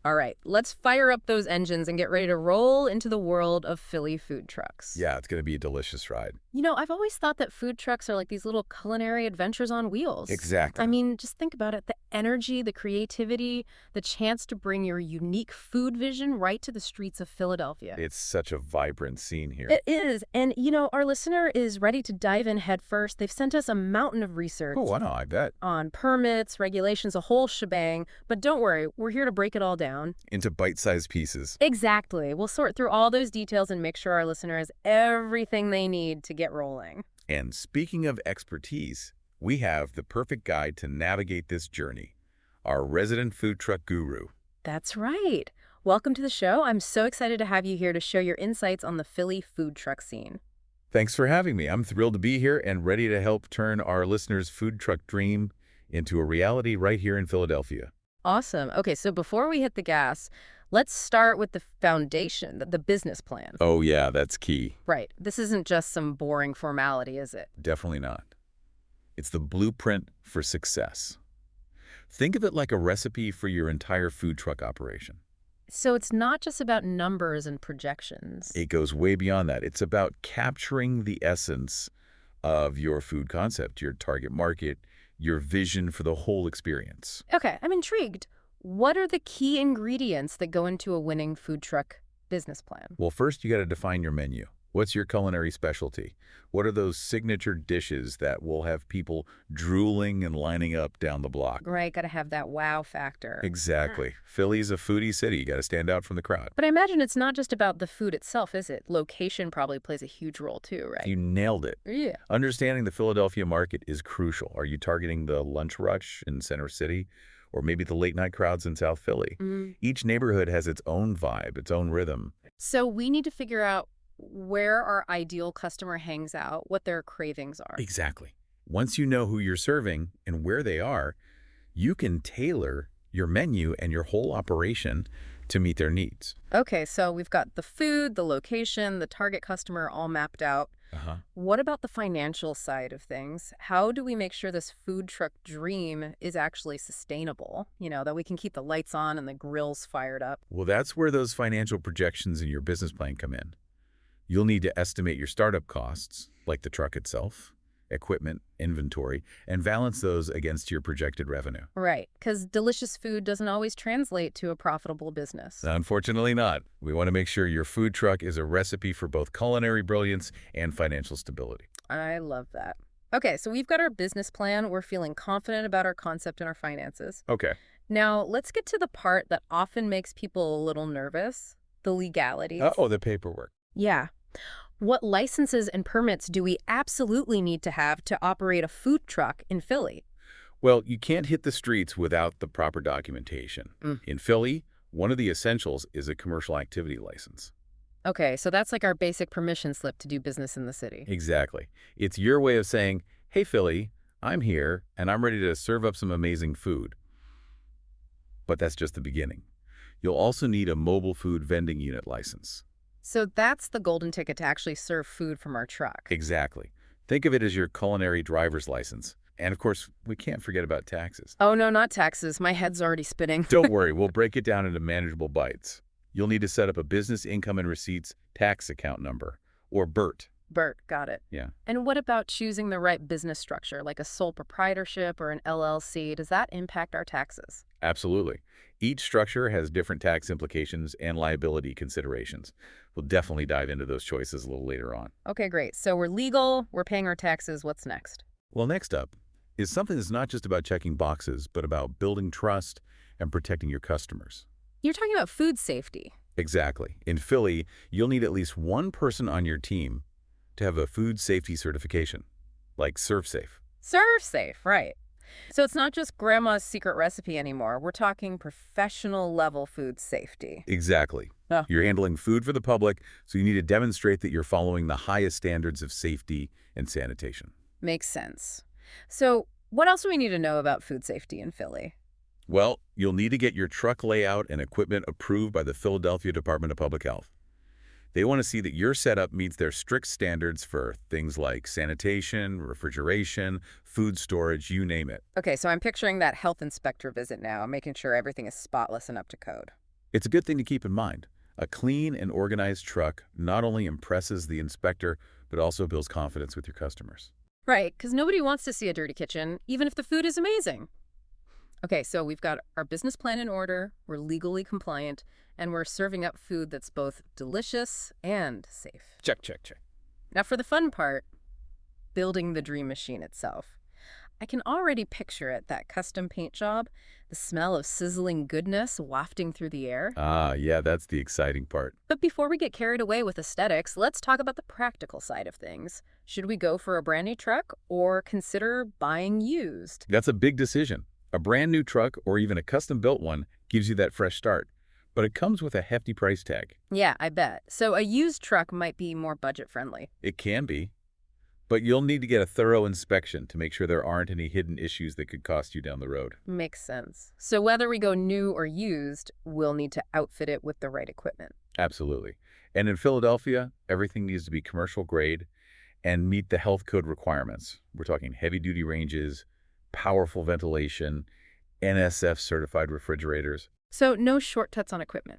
All right, let's fire up those engines and get ready to roll into the world of Philly food trucks. Yeah, it's going to be a delicious ride. I've always thought that food trucks are like these little culinary adventures on wheels. I Exactly. mean, just think about it. The energy, the creativity, the chance to bring your unique food vision right to the streets of Philadelphia. It's such a vibrant scene here. It is. And, our listener is ready to dive in head first. They've sent us a mountain of Oh, research I know, I bet. on permits, regulations, a whole shebang. But don't worry, we're here to break it all down. Into bite-sized pieces. Exactly. We'll sort through all those details and make sure our listener has everything they need to get rolling. And speaking of expertise, we have the perfect guide to navigate this journey. Our resident food truck guru. That's right. Welcome to the show. I'm so excited to have you here to share your insights on the Philly food truck scene. Thanks for having me. I'm thrilled to be here and ready to help turn our listeners' food truck dream into a reality right here in Philadelphia. Awesome. Okay, so before we hit the gas, let's start with the foundation, the business plan. Oh yeah, that's key. Right. This isn't just some boring formality, is it? Definitely not. It's the blueprint for success. Think of it like a recipe for your entire food truck operation. So it's not just about numbers and projections. It goes way beyond that. It's about capturing the essence of your food concept, your target market, your vision for the whole experience. Okay, I'm intrigued. What are the key ingredients that go into a winning food truck business plan? Well, first you got to define your menu. What's your culinary specialty? What are those signature dishes that will have people drooling and lining up down the block? Right, got to have that wow factor. Exactly. Philly's a foodie city. You got to stand out from the crowd. But I imagine it's not just about the food itself, is it? Location probably plays a huge role too, right? You nailed it. Yeah. Understanding the Philadelphia market is crucial. Are you targeting the lunch rush in Center City or maybe the late night crowds in South Philly? Each neighborhood has its own vibe, its own rhythm. So we need to figure out where our ideal customer hangs out, what their cravings are. Exactly. Once you know who you're serving and where they are, you can tailor your menu and your whole operation to meet their needs. Okay, so we've got the food, the location, the target customer all mapped out. What about the financial side of things? How do we make sure this food truck dream is actually sustainable? That we can keep the lights on and the grills fired up. Well, that's where those financial projections in your business plan come in. You'll need to estimate your startup costs, like the truck itself, equipment, inventory, and balance those against your projected revenue. Right, because delicious food doesn't always translate to a profitable business. Unfortunately not. We want to make sure your food truck is a recipe for both culinary brilliance and financial stability. I love that. Okay, so we've got our business plan. We're feeling confident about our concept and our finances. Okay. Now, let's get to the part that often makes people a little nervous, the legalities. Oh, the paperwork. Yeah. What licenses and permits do we absolutely need to have to operate a food truck in Philly? Well, you can't hit the streets without the proper documentation. In Philly, one of the essentials is a commercial activity license. Okay, so that's like our basic permission slip to do business in the city. Exactly. It's your way of saying, hey, Philly, I'm here, and I'm ready to serve up some amazing food. But that's just the beginning. You'll also need a mobile food vending unit license. So that's the golden ticket to actually serve food from our truck. Exactly. Think of it as your culinary driver's license. And of course, we can't forget about taxes. Oh, no, not taxes. My head's already spinning. Don't worry, we'll break it down into manageable bites. You'll need to set up a business income and receipts tax account number, or BIRT. BIRT, got it. Yeah. And what about choosing the right business structure, like a sole proprietorship or an LLC? Does that impact our taxes? Absolutely. Each structure has different tax implications and liability considerations. We'll definitely dive into those choices a little later on. Okay, great. So we're legal, we're paying our taxes. What's next? Well, next up is something that's not just about checking boxes, but about building trust and protecting your customers. You're talking about food safety. Exactly. In Philly, you'll need at least one person on your team to have a food safety certification, like ServSafe. ServSafe, right. So it's not just grandma's secret recipe anymore. We're talking professional level food safety. Exactly. Oh. You're handling food for the public, so you need to demonstrate that you're following the highest standards of safety and sanitation. Makes sense. So what else do we need to know about food safety in Philly? Well, you'll need to get your truck layout and equipment approved by the Philadelphia Department of Public Health. They want to see that your setup meets their strict standards for things like sanitation, refrigeration, food storage, you name it. Okay, so I'm picturing that health inspector visit now, making sure everything is spotless and up to code. It's a good thing to keep in mind. A clean and organized truck not only impresses the inspector, but also builds confidence with your customers. Right, because nobody wants to see a dirty kitchen, even if the food is amazing. Okay, so we've got our business plan in order, we're legally compliant, and we're serving up food that's both delicious and safe. Check, check, check. Now for the fun part, building the dream machine itself. I can already picture it, that custom paint job, the smell of sizzling goodness wafting through the air. Ah, yeah, that's the exciting part. But before we get carried away with aesthetics, let's talk about the practical side of things. Should we go for a brand new truck or consider buying used? That's a big decision. A brand new truck or even a custom-built one gives you that fresh start, but it comes with a hefty price tag. Yeah, I bet. So a used truck might be more budget-friendly. It can be, but you'll need to get a thorough inspection to make sure there aren't any hidden issues that could cost you down the road. Makes sense. So whether we go new or used, we'll need to outfit it with the right equipment. Absolutely. And in Philadelphia, everything needs to be commercial grade and meet the health code requirements. We're talking heavy-duty ranges, powerful ventilation, NSF certified refrigerators. So no shortcuts on equipment.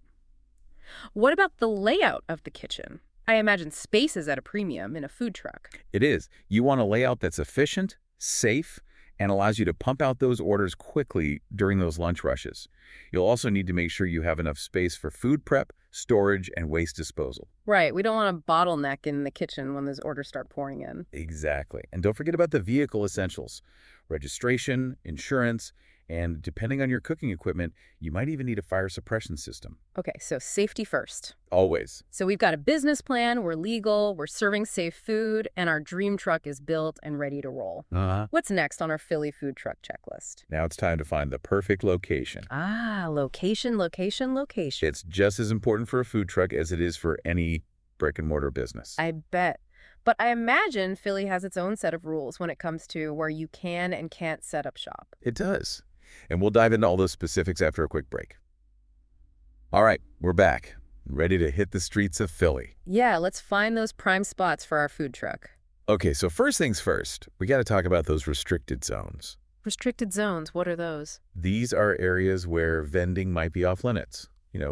What about the layout of the kitchen? I imagine space is at a premium in a food truck. It is. You want a layout that's efficient, safe, and allows you to pump out those orders quickly during those lunch rushes. You'll also need to make sure you have enough space for food prep, storage, and waste disposal. Right, we don't want a bottleneck in the kitchen when those orders start pouring in. Exactly. And don't forget about the vehicle essentials. Registration, insurance, and depending on your cooking equipment, you might even need a fire suppression system. Okay, so safety first. Always. So we've got a business plan, we're legal, we're serving safe food, and our dream truck is built and ready to roll. What's next on our Philly food truck checklist? Now it's time to find the perfect location. Ah, location, location, location. It's just as important for a food truck as it is for any brick-and-mortar business. I bet. But I imagine Philly has its own set of rules when it comes to where you can and can't set up shop. It does. And we'll dive into all those specifics after a quick break. All right, we're back, ready to hit the streets of Philly. Yeah, let's find those prime spots for our food truck. Okay, so first things first, we got to talk about those restricted zones. Restricted zones, what are those? These are areas where vending might be off limits.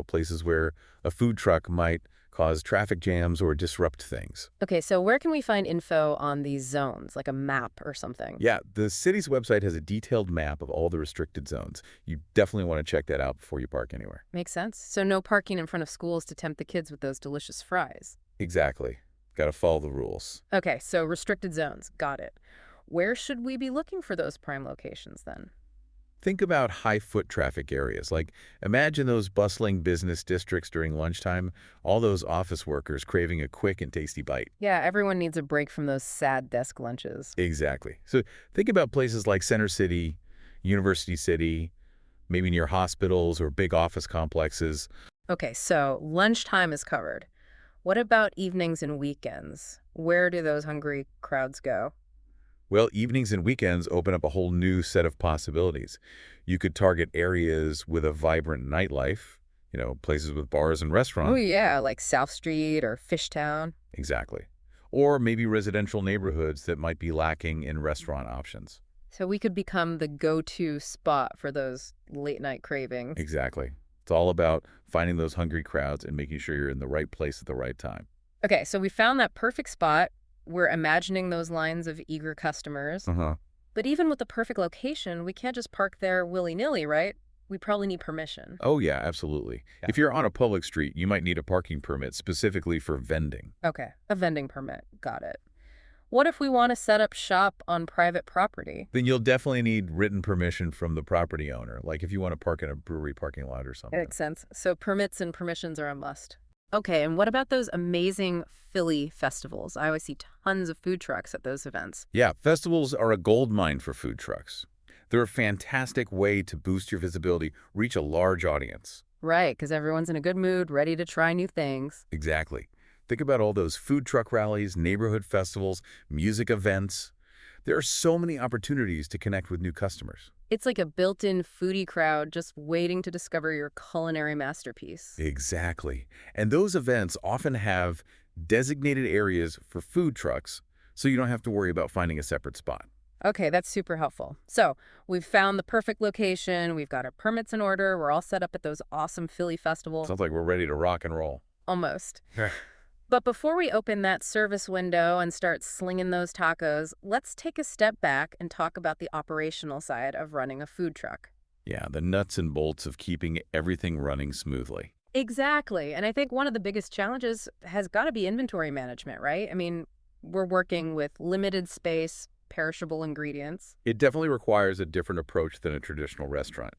Places where a food truck might cause traffic jams or disrupt things. Okay, so where can we find info on these zones, like a map or something? Yeah, the city's website has a detailed map of all the restricted zones. You definitely want to check that out before you park anywhere. Makes sense. So no parking in front of schools to tempt the kids with those delicious fries. Exactly. Got to follow the rules. Okay, so restricted zones. Got it. Where should we be looking for those prime locations then? Think about high foot traffic areas. Like, imagine those bustling business districts during lunchtime, all those office workers craving a quick and tasty bite. Yeah, everyone needs a break from those sad desk lunches. Exactly. So think about places like Center City, University City, maybe near hospitals or big office complexes. Okay, so lunchtime is covered. What about evenings and weekends? Where do those hungry crowds go? Well, evenings and weekends open up a whole new set of possibilities. You could target areas with a vibrant nightlife, places with bars and restaurants. Oh, yeah, like South Street or Fishtown. Exactly. Or maybe residential neighborhoods that might be lacking in restaurant options. So we could become the go-to spot for those late-night cravings. Exactly. It's all about finding those hungry crowds and making sure you're in the right place at the right time. Okay, so we found that perfect spot. We're imagining those lines of eager customers. But even with the perfect location, we can't just park there willy-nilly, right? We probably need permission. Oh, yeah, absolutely. If you're on a public street, you might need a parking permit specifically for vending. Okay, a vending permit. Got it. What if we want to set up shop on private property? Then you'll definitely need written permission from the property owner, like if you want to park in a brewery parking lot or something. Makes sense. So permits and permissions are a must. Okay, and what about those amazing Philly festivals? I always see tons of food trucks at those events. Yeah, festivals are a gold mine for food trucks. They're a fantastic way to boost your visibility, reach a large audience. Right, because everyone's in a good mood, ready to try new things. Exactly. Think about all those food truck rallies, neighborhood festivals, music events. There are so many opportunities to connect with new customers. It's like a built-in foodie crowd just waiting to discover your culinary masterpiece. Exactly. And those events often have designated areas for food trucks, so you don't have to worry about finding a separate spot. Okay, that's super helpful. So we've found the perfect location. We've got our permits in order. We're all set up at those awesome Philly Festival. Sounds like we're ready to rock and roll. Almost. Yeah. But before we open that service window and start slinging those tacos, let's take a step back and talk about the operational side of running a food truck. Yeah, the nuts and bolts of keeping everything running smoothly. Exactly. And I think one of the biggest challenges has got to be inventory management, right? I mean, we're working with limited space, perishable ingredients. It definitely requires a different approach than a traditional restaurant.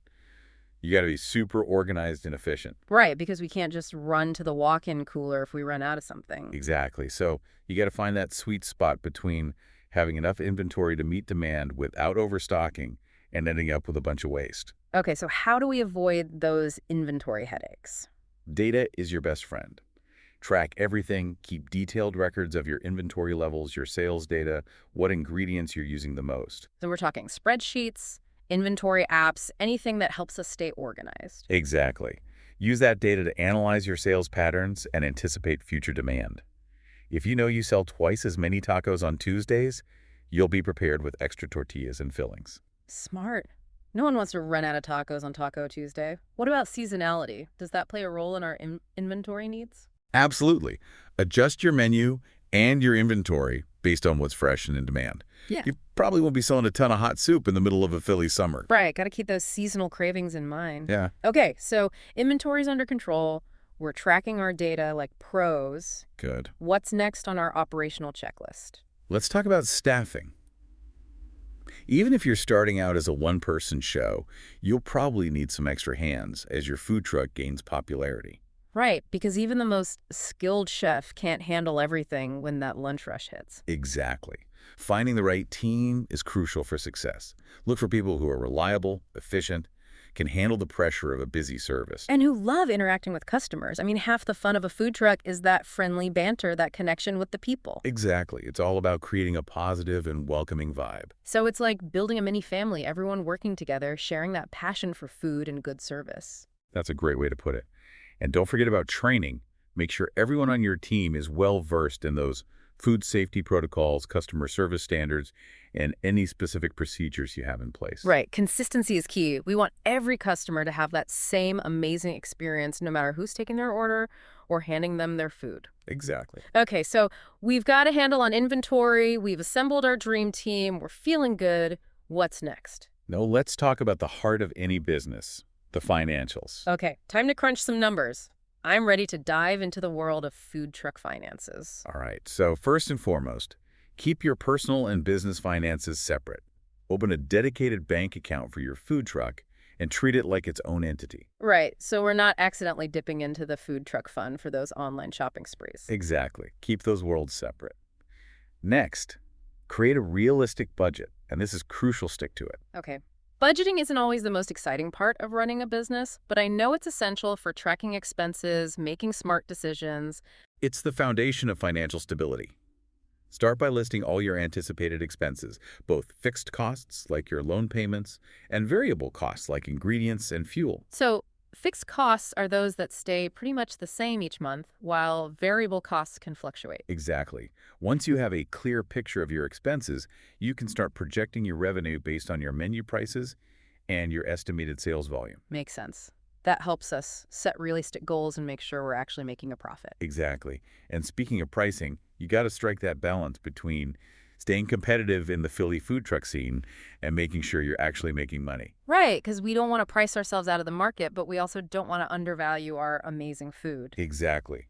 You got to be super organized and efficient. Right, because we can't just run to the walk-in cooler if we run out of something. Exactly. So you got to find that sweet spot between having enough inventory to meet demand without overstocking and ending up with a bunch of waste. Okay, so how do we avoid those inventory headaches? Data is your best friend. Track everything, keep detailed records of your inventory levels, your sales data, what ingredients you're using the most. So we're talking spreadsheets, inventory apps, anything that helps us stay organized. Exactly. Use that data to analyze your sales patterns and anticipate future demand. If you know you sell twice as many tacos on Tuesdays, you'll be prepared with extra tortillas and fillings. Smart. No one wants to run out of tacos on Taco Tuesday. What about seasonality? Does that play a role in our inventory needs? Absolutely. Adjust your menu and your inventory based on what's fresh and in demand. Yeah. You probably won't be selling a ton of hot soup in the middle of a Philly summer. Right, got to keep those seasonal cravings in mind. Yeah, Okay, so inventory's under control. We're tracking our data like pros. good. What's next on our operational checklist? Let's talk about staffing. Even if you're starting out as a one-person show, you'll probably need some extra hands as your food truck gains popularity. Right, because even the most skilled chef can't handle everything when that lunch rush hits. Exactly. Finding the right team is crucial for success. Look for people who are reliable, efficient, can handle the pressure of a busy service. And who love interacting with customers. I mean, half the fun of a food truck is that friendly banter, that connection with the people. Exactly. It's all about creating a positive and welcoming vibe. So it's like building a mini family, everyone working together, sharing that passion for food and good service. That's a great way to put it. And don't forget about training. Make sure everyone on your team is well-versed in those food safety protocols, customer service standards, and any specific procedures you have in place. Right. Consistency is key. We want every customer to have that same amazing experience, no matter who's taking their order or handing them their food. Exactly. Okay, so we've got a handle on inventory. We've assembled our dream team. We're feeling good. What's next? Now let's talk about the heart of any business, the financials. Okay, time to crunch some numbers. I'm ready to dive into the world of food truck finances. All right, so first and foremost, keep your personal and business finances separate. Open a dedicated bank account for your food truck and treat it like its own entity. Right, so we're not accidentally dipping into the food truck fund for those online shopping sprees. Exactly. Keep those worlds separate. Next, create a realistic budget, and this is crucial. Stick to it. Okay. Budgeting isn't always the most exciting part of running a business, but I know it's essential for tracking expenses, making smart decisions. It's the foundation of financial stability. Start by listing all your anticipated expenses, both fixed costs like your loan payments and variable costs like ingredients and fuel. So fixed costs are those that stay pretty much the same each month, while variable costs can fluctuate. Exactly. Once you have a clear picture of your expenses, you can start projecting your revenue based on your menu prices and your estimated sales volume. Makes sense. That helps us set realistic goals and make sure we're actually making a profit. Exactly. And speaking of pricing, you got to strike that balance between staying competitive in the Philly food truck scene and making sure you're actually making money. Right, because we don't want to price ourselves out of the market, but we also don't want to undervalue our amazing food. Exactly.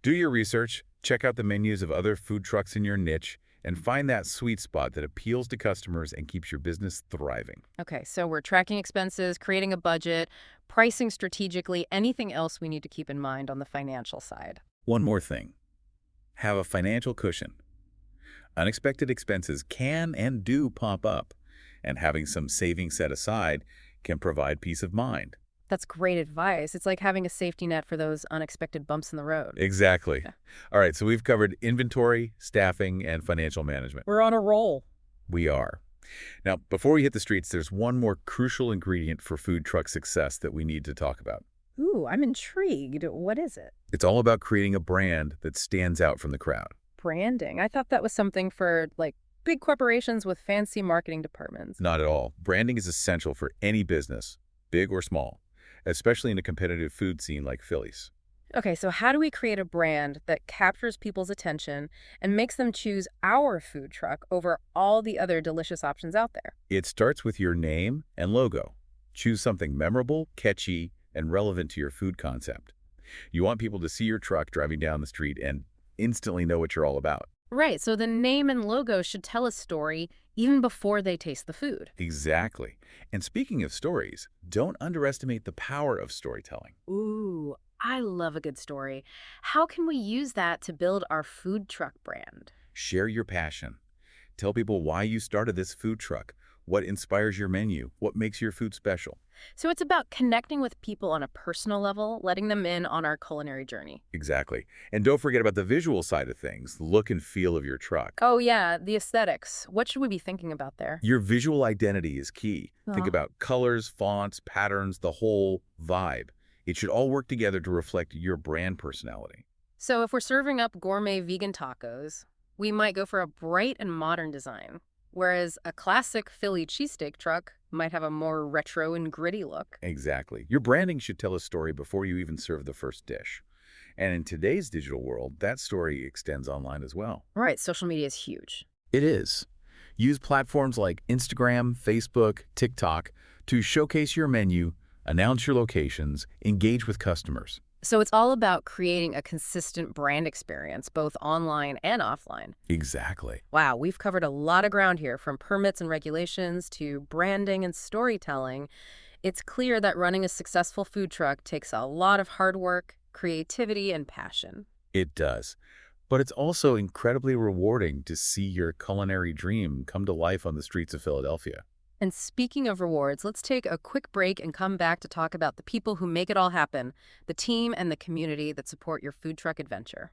Do your research, check out the menus of other food trucks in your niche, and find that sweet spot that appeals to customers and keeps your business thriving. Okay, so we're tracking expenses, creating a budget, pricing strategically, anything else we need to keep in mind on the financial side. One more thing. Have a financial cushion. Unexpected expenses can and do pop up, and having some savings set aside can provide peace of mind. That's great advice. It's like having a safety net for those unexpected bumps in the road. Exactly. Yeah. All right, so we've covered inventory, staffing, and financial management. We're on a roll. We are. Now, before we hit the streets, there's one more crucial ingredient for food truck success that we need to talk about. Ooh, I'm intrigued. What is it? It's all about creating a brand that stands out from the crowd. Branding. I thought that was something for, like, big corporations with fancy marketing departments. Not at all. Branding is essential for any business, big or small, especially in a competitive food scene like Philly's. Okay, so how do we create a brand that captures people's attention and makes them choose our food truck over all the other delicious options out there? It starts with your name and logo. Choose something memorable, catchy, and relevant to your food concept. You want people to see your truck driving down the street and instantly know what you're all about. Right, so the name and logo should tell a story even before they taste the food. Exactly. And speaking of stories, don't underestimate the power of storytelling. Ooh, I love a good story. How can we use that to build our food truck brand? Share your passion. Tell people why you started this food truck, what inspires your menu, what makes your food special. So it's about connecting with people on a personal level, letting them in on our culinary journey. Exactly. And don't forget about the visual side of things, the look and feel of your truck. Oh yeah, the aesthetics. What should we be thinking about there? Your visual identity is key. Think Oh. about colors, fonts, patterns, the whole vibe. It should all work together to reflect your brand personality. So if we're serving up gourmet vegan tacos, we might go for a bright and modern design, whereas a classic Philly cheesesteak truck might have a more retro and gritty look. Exactly. Your branding should tell a story before you even serve the first dish. And in today's digital world, that story extends online as well. Right, social media is huge. It is. Use platforms like Instagram, Facebook, TikTok to showcase your menu, announce your locations, engage with customers. So it's all about creating a consistent brand experience, both online and offline. Exactly. Wow, we've covered a lot of ground here, from permits and regulations to branding and storytelling. It's clear that running a successful food truck takes a lot of hard work, creativity, and passion. It does. But it's also incredibly rewarding to see your culinary dream come to life on the streets of Philadelphia. And speaking of rewards, let's take a quick break and come back to talk about the people who make it all happen, the team and the community that support your food truck adventure.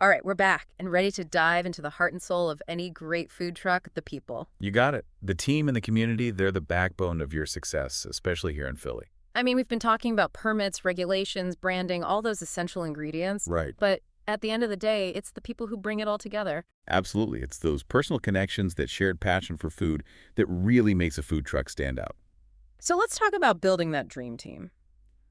All right, we're back and ready to dive into the heart and soul of any great food truck, the people. You got it. The team and the community, they're the backbone of your success, especially here in Philly. I mean, we've been talking about permits, regulations, branding, all those essential ingredients, Right. but at the end of the day, it's the people who bring it all together. Absolutely. It's those personal connections, that shared passion for food that really makes a food truck stand out. So let's talk about building that dream team.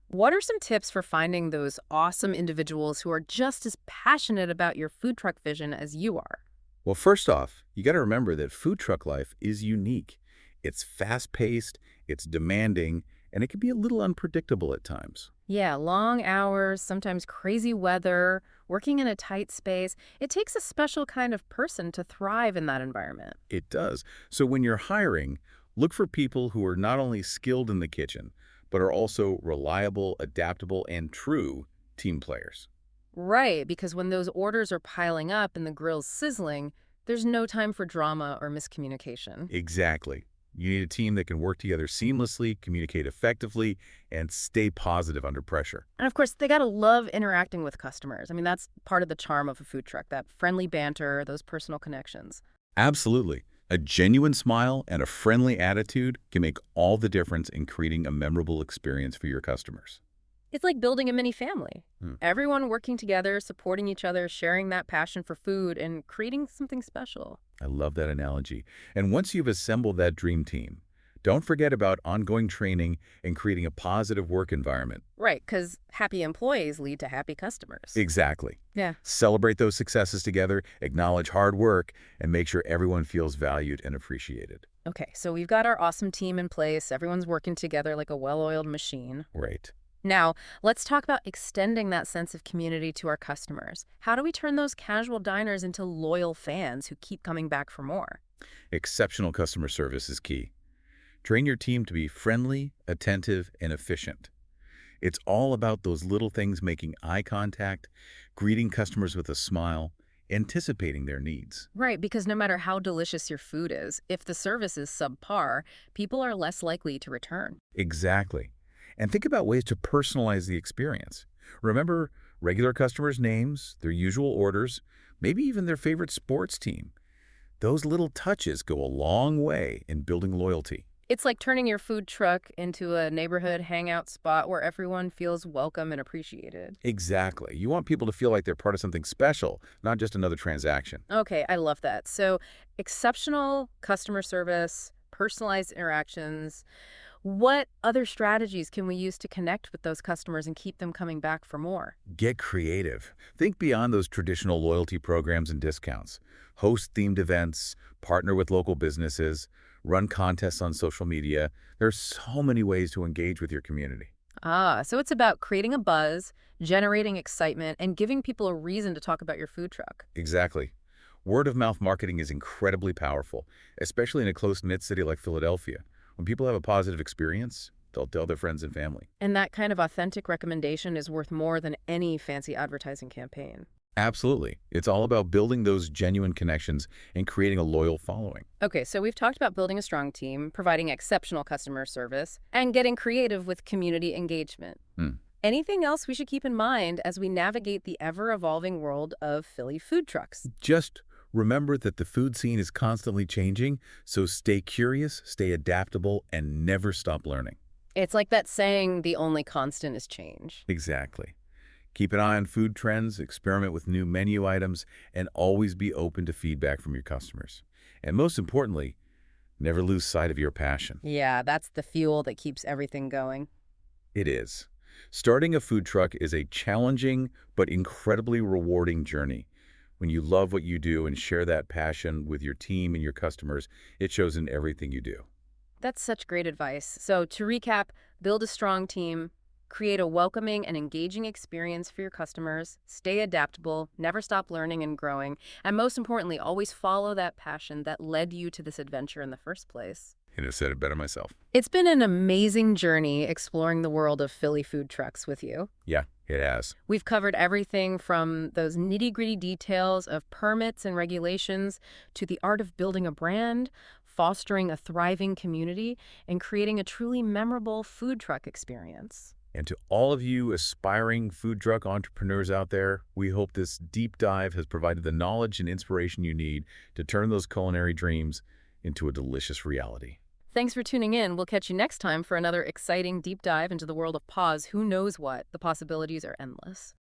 What are some tips for finding those awesome individuals who are just as passionate about your food truck vision as you are? Well, first off, you got to remember that food truck life is unique. It's fast-paced, it's demanding, and it can be a little unpredictable at times. Yeah, long hours, sometimes crazy weather, working in a tight space. It takes a special kind of person to thrive in that environment. It does. So when you're hiring, look for people who are not only skilled in the kitchen, but are also reliable, adaptable, and true team players. Right, because when those orders are piling up and the grill's sizzling, there's no time for drama or miscommunication. Exactly. You need a team that can work together seamlessly, communicate effectively, and stay positive under pressure. And of course, they gotta love interacting with customers. I mean, that's part of the charm of a food truck, that friendly banter, those personal connections. Absolutely. A genuine smile and a friendly attitude can make all the difference in creating a memorable experience for your customers. It's like building a mini family. Hmm. Everyone working together, supporting each other, sharing that passion for food, and creating something special. I love that analogy. And once you've assembled that dream team, don't forget about ongoing training and creating a positive work environment. Right, because happy employees lead to happy customers. Exactly. Yeah. Celebrate those successes together, acknowledge hard work, and make sure everyone feels valued and appreciated. Okay, so we've got our awesome team in place. Everyone's working together like a well-oiled machine. Right. Now, let's talk about extending that sense of community to our customers. How do we turn those casual diners into loyal fans who keep coming back for more? Exceptional customer service is key. Train your team to be friendly, attentive, and efficient. It's all about those little things, making eye contact, greeting customers with a smile, anticipating their needs. Right, because no matter how delicious your food is, if the service is subpar, people are less likely to return. Exactly. And think about ways to personalize the experience. Remember regular customers' names, their usual orders, maybe even their favorite sports team. Those little touches go a long way in building loyalty. It's like turning your food truck into a neighborhood hangout spot where everyone feels welcome and appreciated. Exactly. You want people to feel like they're part of something special, not just another transaction. Okay, I love that. So, exceptional customer service, personalized interactions. What other strategies can we use to connect with those customers and keep them coming back for more? Get creative. Think beyond those traditional loyalty programs and discounts. Host themed events, partner with local businesses, run contests on social media. There's so many ways to engage with your community. Ah, so it's about creating a buzz, generating excitement, and giving people a reason to talk about your food truck. Exactly. Word of mouth marketing is incredibly powerful, especially in a close-knit city like Philadelphia. When people have a positive experience, they'll tell their friends and family. And that kind of authentic recommendation is worth more than any fancy advertising campaign. Absolutely. It's all about building those genuine connections and creating a loyal following. Okay, so we've talked about building a strong team, providing exceptional customer service, and getting creative with community engagement. Hmm. Anything else we should keep in mind as we navigate the ever-evolving world of Philly food trucks? Just remember that the food scene is constantly changing, so stay curious, stay adaptable, and never stop learning. It's like that saying, the only constant is change. Exactly. Keep an eye on food trends, experiment with new menu items, and always be open to feedback from your customers. And most importantly, never lose sight of your passion. Yeah, that's the fuel that keeps everything going. It is. Starting a food truck is a challenging but incredibly rewarding journey. When you love what you do and share that passion with your team and your customers, it shows in everything you do. That's such great advice. So to recap, build a strong team, create a welcoming and engaging experience for your customers, stay adaptable, never stop learning and growing, and most importantly, always follow that passion that led you to this adventure in the first place. Couldn't have said it better myself. It's been an amazing journey exploring the world of Philly food trucks with you. Yeah, it has. We've covered everything from those nitty-gritty details of permits and regulations to the art of building a brand, fostering a thriving community, and creating a truly memorable food truck experience. And to all of you aspiring food truck entrepreneurs out there, we hope this deep dive has provided the knowledge and inspiration you need to turn those culinary dreams into a delicious reality. Thanks for tuning in. We'll catch you next time for another exciting deep dive into the world of pause. Who knows what? The possibilities are endless.